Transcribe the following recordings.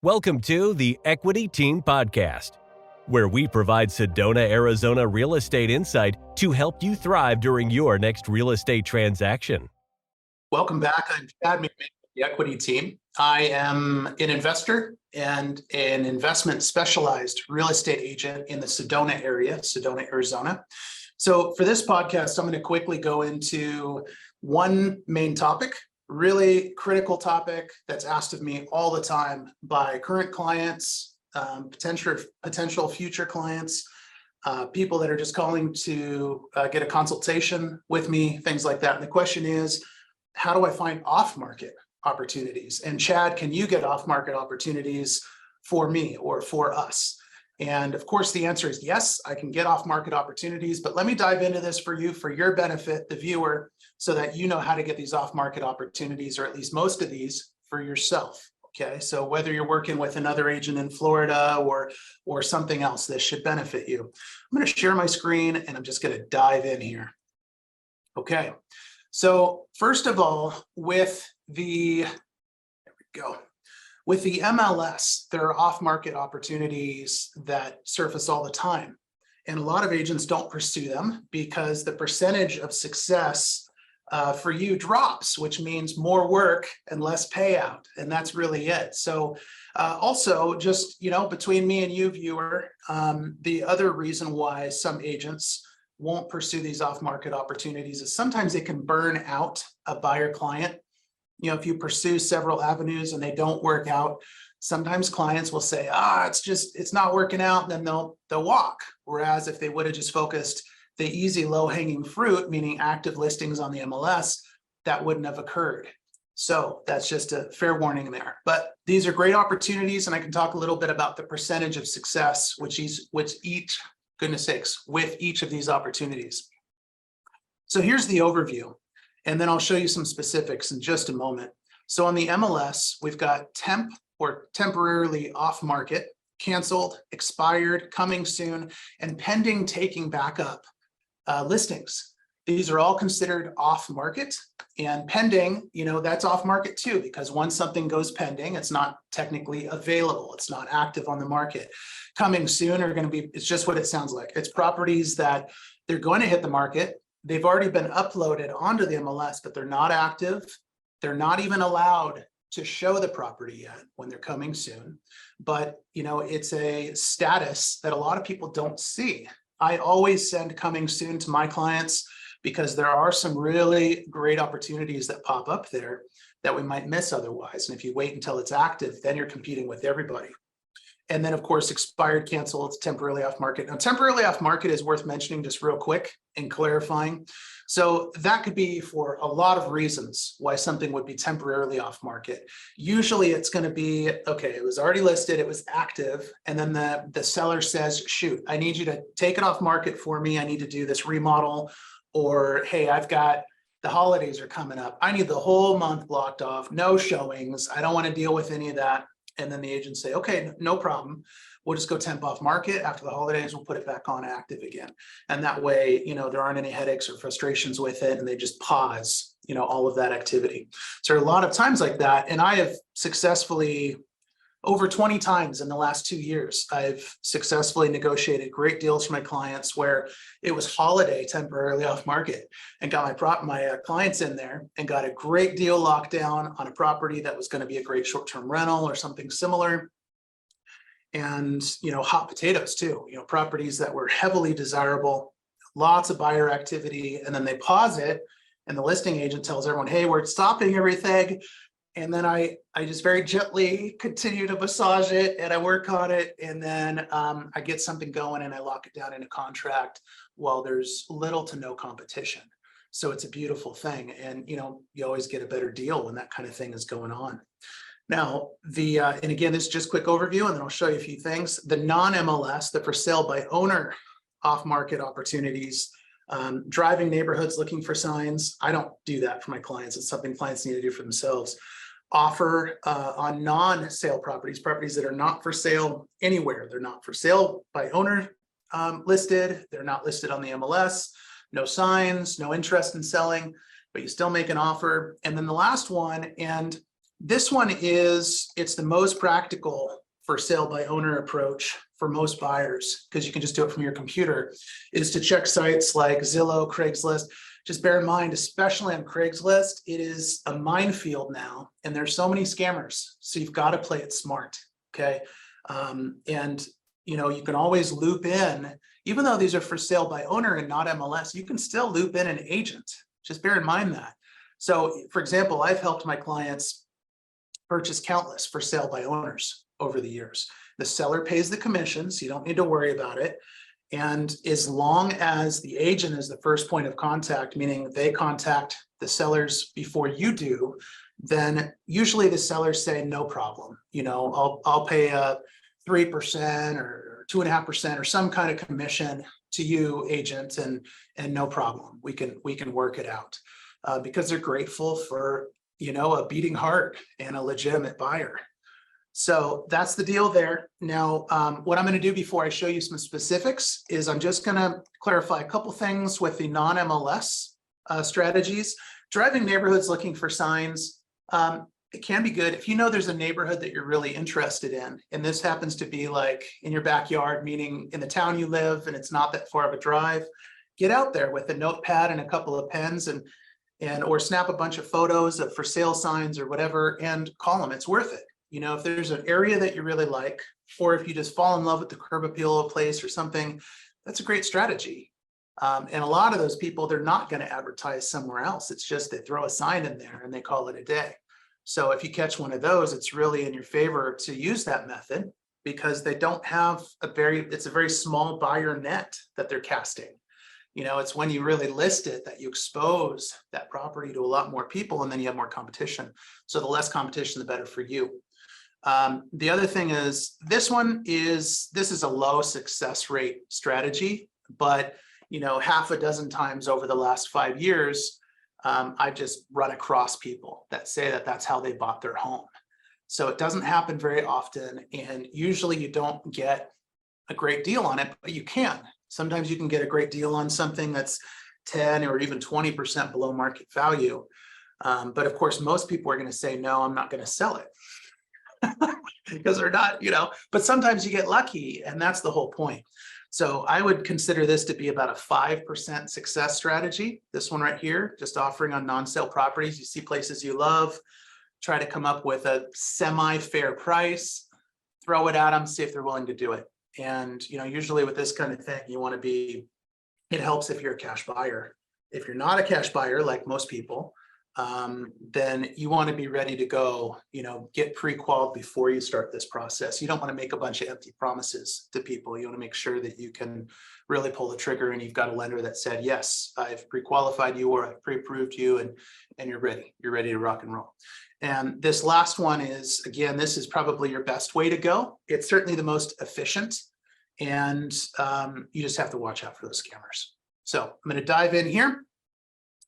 Welcome to the Equity Team Podcast, where we provide Sedona, Arizona real estate insight to help you thrive during your next real estate transaction. Welcome back. I'm Chad McMahon with the Equity Team. I am an investor and an investment specialized real estate agent in the Sedona area, Sedona, Arizona. So for this podcast, I'm going to quickly go into one main topic, really critical topic that's asked of me all the time by current clients, potential future clients, people that are just calling to get a consultation with me, things like that. And the question is, how do I find off-market opportunities? And Chad, can you get off-market opportunities for me or for us? And of course, the answer is yes, I can get off-market opportunities, but let me dive into this for you, for your benefit, the viewer, so that you know how to get these off-market opportunities, or at least most of these, for yourself. Okay, so whether you're working with another agent in Florida or something else, this should benefit you. I'm going to share my screen and I'm just going to dive in here. Okay, so first of all, with the MLS, there are off-market opportunities that surface all the time. And a lot of agents don't pursue them because the percentage of success for you drops, which means more work and less payout. And that's really it. So also just, between me and you, viewer, the other reason why some agents won't pursue these off-market opportunities is sometimes it can burn out a buyer client. If you pursue several avenues and they don't work out, sometimes clients will say, it's not working out, and then they'll walk. Whereas if they would have just focused the easy low-hanging fruit, meaning active listings on the MLS, that wouldn't have occurred. So that's just a fair warning there. But these are great opportunities, and I can talk a little bit about the percentage of success with each of these opportunities. So here's the overview. And then I'll show you some specifics in just a moment. So on the MLS, we've got temp or temporarily off market, canceled, expired, coming soon, and pending taking back up listings. These are all considered off market, and pending, that's off market too, because once something goes pending, it's not technically available. It's not active on the market. Coming soon are going to be, it's just what it sounds like. It's properties that they're going to hit the market. They've already been uploaded onto the MLS, but they're not active. They're not even allowed to show the property yet when they're coming soon. But, it's a status that a lot of people don't see. I always send coming soon to my clients because there are some really great opportunities that pop up there that we might miss otherwise. And if you wait until it's active, then you're competing with everybody. And then, of course, expired, canceled, temporarily off market. Now, temporarily off market is worth mentioning just real quick and clarifying. So that could be for a lot of reasons why something would be temporarily off market. Usually it's going to be, okay, it was already listed, it was active, and then the seller says, shoot, I need you to take it off market for me. I need to do this remodel, or, hey, the holidays are coming up. I need the whole month blocked off, no showings. I don't want to deal with any of that. And then the agents say, okay, no problem. We'll just go temp off market. After the holidays, we'll put it back on active again. And that way, there aren't any headaches or frustrations with it. And they just pause, all of that activity. So there are a lot of times like that. And I have successfully, over 20 times in the last 2 years, I've successfully negotiated great deals for my clients where it was holiday temporarily off market, and got my clients in there and got a great deal locked down on a property that was going to be a great short-term rental or something similar. And, hot potatoes too, properties that were heavily desirable, lots of buyer activity, and then they pause it and the listing agent tells everyone, hey, we're stopping everything. And then I just very gently continue to massage it and I work on it. And then I get something going and I lock it down in a contract while there's little to no competition. So it's a beautiful thing. And, you always get a better deal when that kind of thing is going on. Now, and again, this is just a quick overview, and then I'll show you a few things. The non-MLS, the for sale by owner off-market opportunities, driving neighborhoods looking for signs. I don't do that for my clients. It's something clients need to do for themselves. Offer on non-sale properties that are not for sale anywhere. They're not for sale by owner listed. They're not listed on the MLS. No signs, no interest in selling, but you still make an offer. And then the last one, and This one it's the most practical for sale by owner approach for most buyers, because you can just do it from your computer, is to check sites like Zillow, Craigslist. Just bear in mind, especially on Craigslist, it is a minefield now, and there's so many scammers. So you've got to play it smart, okay? And you can always loop in, even though these are for sale by owner and not MLS, you can still loop in an agent. Just bear in mind that. So for example, I've helped my clients purchase countless for sale by owners over the years. The seller pays the commission, so you don't need to worry about it. And as long as the agent is the first point of contact, meaning they contact the sellers before you do, then usually the sellers say, no problem. I'll pay a 3% or 2.5% or some kind of commission to you, agent, and no problem. We can work it out because they're grateful for a beating heart and a legitimate buyer. So that's the deal there. Now, what I'm going to do before I show you some specifics is I'm just going to clarify a couple things with the non-MLS strategies. Driving neighborhoods looking for signs, it can be good if there's a neighborhood that you're really interested in, and this happens to be like in your backyard, meaning in the town you live and it's not that far of a drive. Get out there with a notepad and a couple of pens or snap a bunch of photos of for sale signs or whatever and call them. It's worth it. If there's an area that you really like, or if you just fall in love with the curb appeal of a place or something, that's a great strategy. And a lot of those people, they're not going to advertise somewhere else. It's just they throw a sign in there and they call it a day. So if you catch one of those, it's really in your favor to use that method, because they don't have it's a very small buyer net that they're casting. It's when you really list it that you expose that property to a lot more people, and then you have more competition. So the less competition, the better for you. The other thing is this is a low success rate strategy, but half a dozen times over the last 5 years, I've just run across people that say that that's how they bought their home. So it doesn't happen very often, and usually you don't get a great deal on it, but you can. Sometimes you can get a great deal on something that's 10 or even 20% below market value. But of course, most people are going to say, no, I'm not going to sell it. Because they're not, but sometimes you get lucky, and that's the whole point. So I would consider this to be about a 5% success strategy. This one right here, just offering on non-sale properties. You see places you love, try to come up with a semi-fair price, throw it at them, see if they're willing to do it. And, usually with this kind of thing, you want to be, it helps if you're a cash buyer. If you're not a cash buyer, like most people, then you want to be ready to go, get pre-qualified before you start this process. You don't want to make a bunch of empty promises to people. You want to make sure that you can really pull the trigger, and you've got a lender that said, yes, I've pre-qualified you, or I've pre-approved you, and you're ready. You're ready to rock and roll. And this last one is, again, this is probably your best way to go. It's certainly the most efficient, and you just have to watch out for those scammers. So I'm going to dive in here.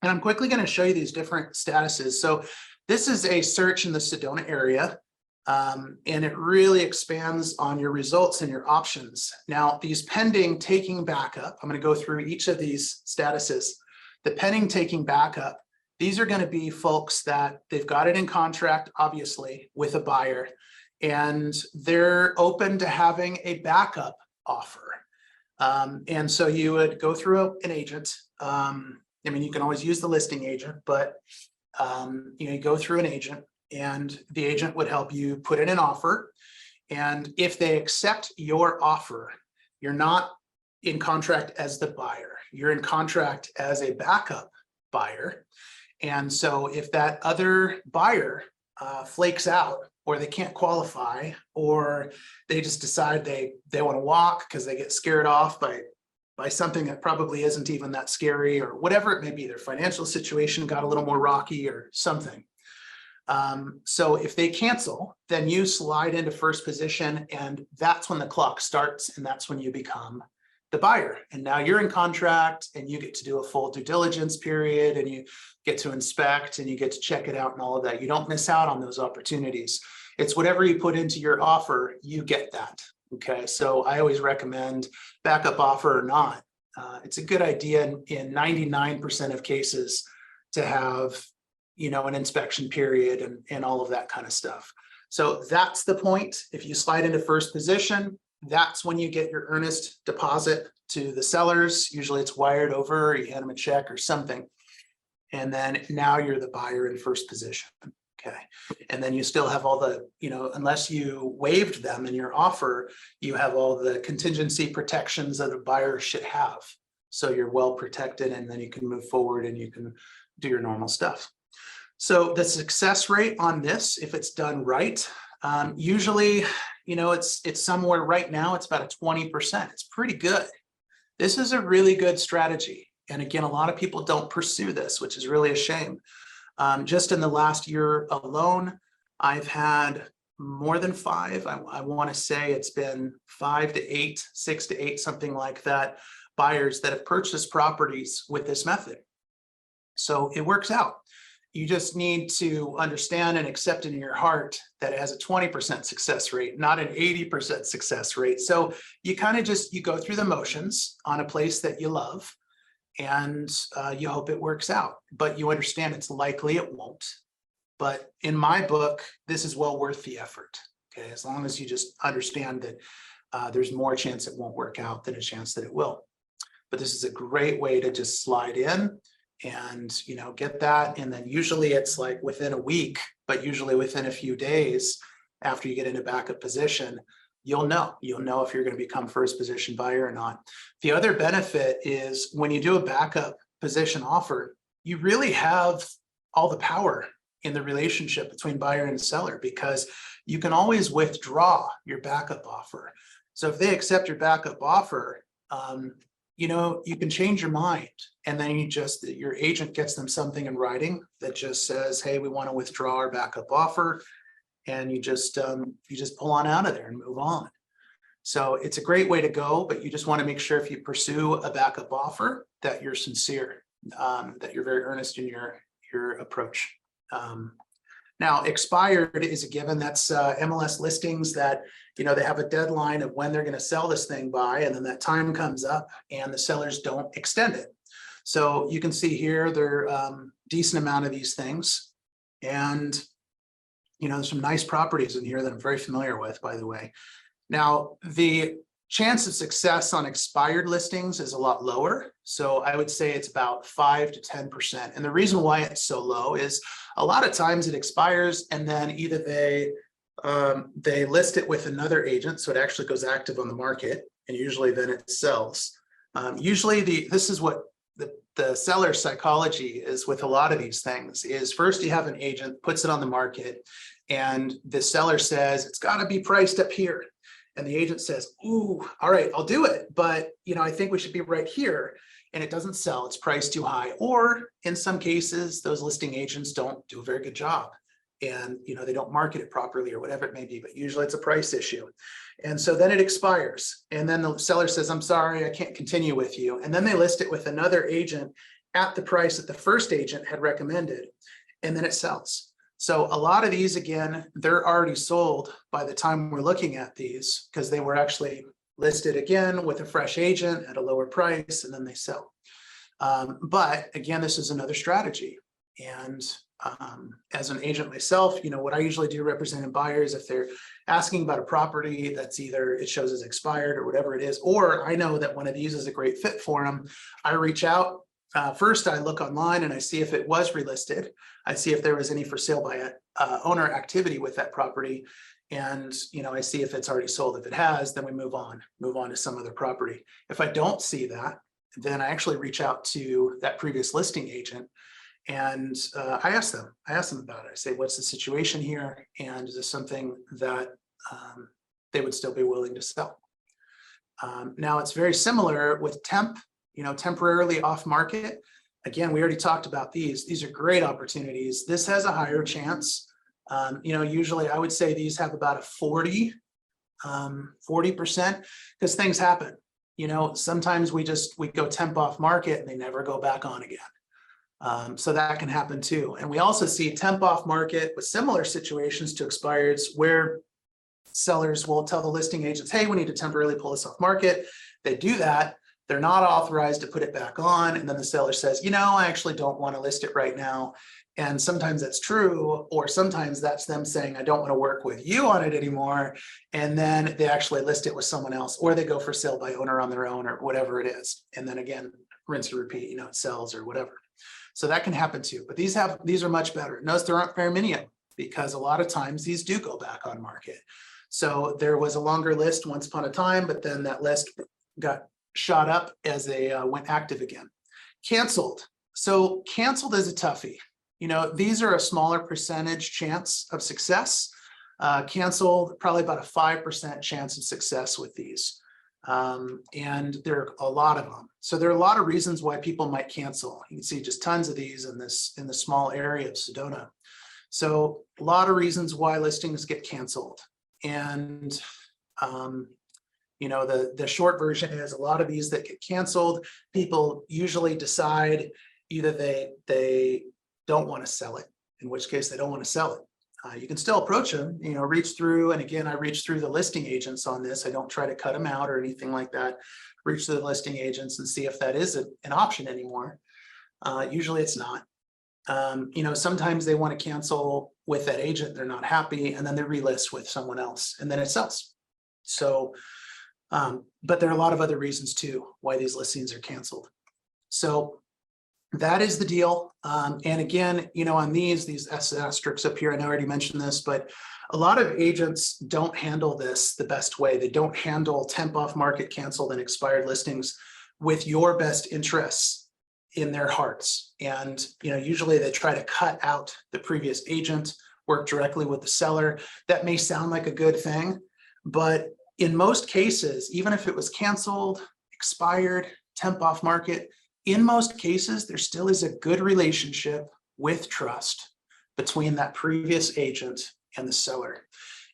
And I'm quickly going to show you these different statuses. So this is a search in the Sedona area, and it really expands on your results and your options. Now, these pending taking backup, I'm going to go through each of these statuses. The pending taking backup, these are going to be folks that they've got it in contract, obviously, with a buyer, and they're open to having a backup offer. And so you would go through an agent. You can always use the listing agent, but you go through an agent, and the agent would help you put in an offer. And if they accept your offer, you're not in contract as the buyer. You're in contract as a backup buyer. And so if that other buyer flakes out, or they can't qualify, or they just decide they want to walk because they get scared off by something that probably isn't even that scary, or whatever it may be, their financial situation got a little more rocky or something. So if they cancel, then you slide into first position, and that's when the clock starts, and that's when you become the buyer. And now you're in contract, and you get to do a full due diligence period, and you get to inspect, and you get to check it out and all of that. You don't miss out on those opportunities. It's whatever you put into your offer, you get that. Okay, so I always recommend backup offer or not. It's a good idea in 99% of cases to have an inspection period and all of that kind of stuff. So that's the point. If you slide into first position, that's when you get your earnest deposit to the sellers. Usually it's wired over, or you hand them a check or something. And then now you're the buyer in first position. Okay. And then you still have all the, unless you waived them in your offer, you have all the contingency protections that a buyer should have. So you're well protected, and then you can move forward and you can do your normal stuff. So the success rate on this, if it's done right, usually, it's somewhere right now, it's about a 20%. It's pretty good. This is a really good strategy. And again, a lot of people don't pursue this, which is really a shame. Just in the last year alone, I've had more than 5. I want to say it's been 5 to 8, 6 to 8, something like that, buyers that have purchased properties with this method. So it works out. You just need to understand and accept in your heart that it has a 20% success rate, not an 80% success rate. So you kind of you go through the motions on a place that you love, and you hope it works out, but you understand it's likely it won't. But in my book, this is well worth the effort. Okay, as long as you just understand that there's more chance it won't work out than a chance that it will. But this is a great way to just slide in and get that. And then usually it's like within a week, but usually within a few days after you get into backup position, you'll know if you're going to become first position buyer or not. The other benefit is when you do a backup position offer, you really have all the power in the relationship between buyer and seller, because you can always withdraw your backup offer. So if they accept your backup offer, you can change your mind, and then your agent gets them something in writing that just says, hey, we want to withdraw our backup offer. And you just pull on out of there and move on. So it's a great way to go, but you just want to make sure if you pursue a backup offer that you're sincere, that you're very earnest in your approach. Now, expired is a given. That's MLS listings that, they have a deadline of when they're going to sell this thing by, and then that time comes up and the sellers don't extend it. So you can see here, there are decent amount of these things. And, there's some nice properties in here that I'm very familiar with, by the way. Now, the chance of success on expired listings is a lot lower. So I would say it's about 5 to 10%. And the reason why it's so low is a lot of times it expires, and then either they list it with another agent, so it actually goes active on the market, and usually then it sells. Usually this is what the seller psychology is with a lot of these things, is first you have an agent puts it on the market, and the seller says it's got to be priced up here. And the agent says, ooh, all right, I'll do it. But, I think we should be right here. And it doesn't sell, it's priced too high. Or in some cases, those listing agents don't do a very good job. And, they don't market it properly or whatever it may be, but usually it's a price issue. And so then it expires. And then the seller says, I'm sorry, I can't continue with you. And then they list it with another agent at the price that the first agent had recommended. And then it sells. So a lot of these, again, they're already sold by the time we're looking at these, because they were actually listed again with a fresh agent at a lower price, and then they sell. But again, this is another strategy. And as an agent myself, what I usually do representing buyers, if they're asking about a property that's either it shows as expired or whatever it is, or I know that one of these is a great fit for them, I reach out. First, I look online and I see if it was relisted. I see if there was any for sale by owner activity with that property. And, I see if it's already sold. If it has, then we move on to some other property. If I don't see that, then I actually reach out to that previous listing agent, and I ask them about it. I say, what's the situation here? And is this something that they would still be willing to sell? Now, it's very similar with temporarily off market. Again, we already talked about these. These are great opportunities. This has a higher chance. Usually I would say these have about a 40%, because things happen. Sometimes we go temp off market and they never go back on again. So that can happen too. And we also see temp off market with similar situations to expireds, where sellers will tell the listing agents, hey, we need to temporarily pull this off market. They do that. They're not authorized to put it back on. And then the seller says, I actually don't want to list it right now. And sometimes that's true, or sometimes that's them saying, I don't want to work with you on it anymore. And then they actually list it with someone else, or they go for sale by owner on their own, or whatever it is. And then again, rinse and repeat, it sells or whatever. So that can happen too. But these are much better. Notice there aren't very many of them, because a lot of times these do go back on market. So there was a longer list once upon a time, but then that list got shot up as they went active again. Canceled. So canceled is a toughie. These are a smaller percentage chance of success. Canceled, probably about a 5% chance of success with these. And there are a lot of them. So there are a lot of reasons why people might cancel. You can see just tons of these in the small area of Sedona. So a lot of reasons why listings get canceled. And the short version is a lot of these that get canceled, people usually decide either they don't want to sell it, in which case they don't want to sell it. You can still approach them, reach through. And again, I reach through the listing agents on this. I don't try to cut them out or anything like that. Reach to the listing agents and see if that is an option anymore. Usually it's not. Sometimes they want to cancel with that agent. They're not happy. And then they relist with someone else and then it sells. So, but there are a lot of other reasons too, why these listings are canceled. So that is the deal. And again, on these asterisks up here, I know I already mentioned this, but a lot of agents don't handle this the best way. They don't handle temp off market, canceled, and expired listings with your best interests in their hearts. And, usually they try to cut out the previous agent, work directly with the seller. That may sound like a good thing, but in most cases, even if it was canceled, expired, temp off market, in most cases, there still is a good relationship with trust between that previous agent and the seller.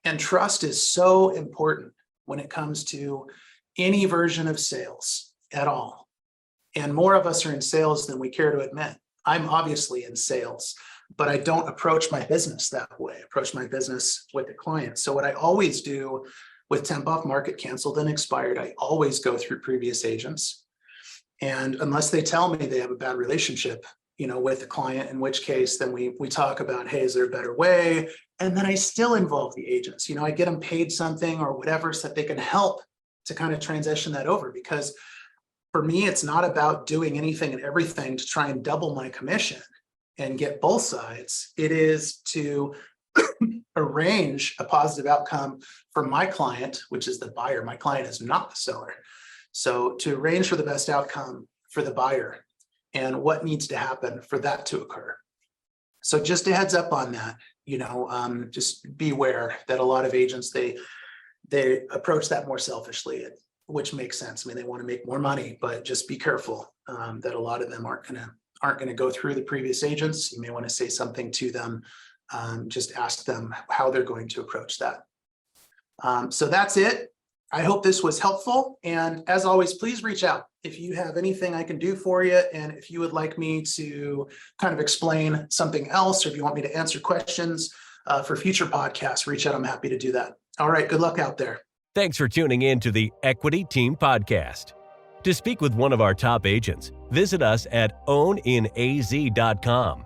And trust is so important when it comes to any version of sales at all. And more of us are in sales than we care to admit. I'm obviously in sales, but I don't approach my business that way. I approach my business with the client. So what I always do with temp off market, canceled, and expired, I always go through previous agents. And unless they tell me they have a bad relationship, with the client, in which case then we talk about, hey, is there a better way? And then I still involve the agents. I get them paid something or whatever so that they can help to kind of transition that over. Because for me, it's not about doing anything and everything to try and double my commission and get both sides. It is to arrange a positive outcome for my client, which is the buyer. My client is not the seller. So to arrange for the best outcome for the buyer and what needs to happen for that to occur. So just a heads up on that, just beware that a lot of agents, they approach that more selfishly, which makes sense. I mean, they want to make more money, but just be careful that a lot of them aren't going to go through the previous agents. You may want to say something to them. Just ask them how they're going to approach that. So that's it. I hope this was helpful. And as always, please reach out if you have anything I can do for you. And if you would like me to kind of explain something else, or if you want me to answer questions for future podcasts, reach out. I'm happy to do that. All right. Good luck out there. Thanks for tuning in to the Equity Team Podcast. To speak with one of our top agents, visit us at owninaz.com.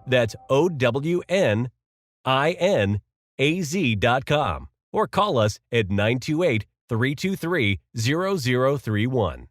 That's owninaz.com. Or call us at 928-323-0031.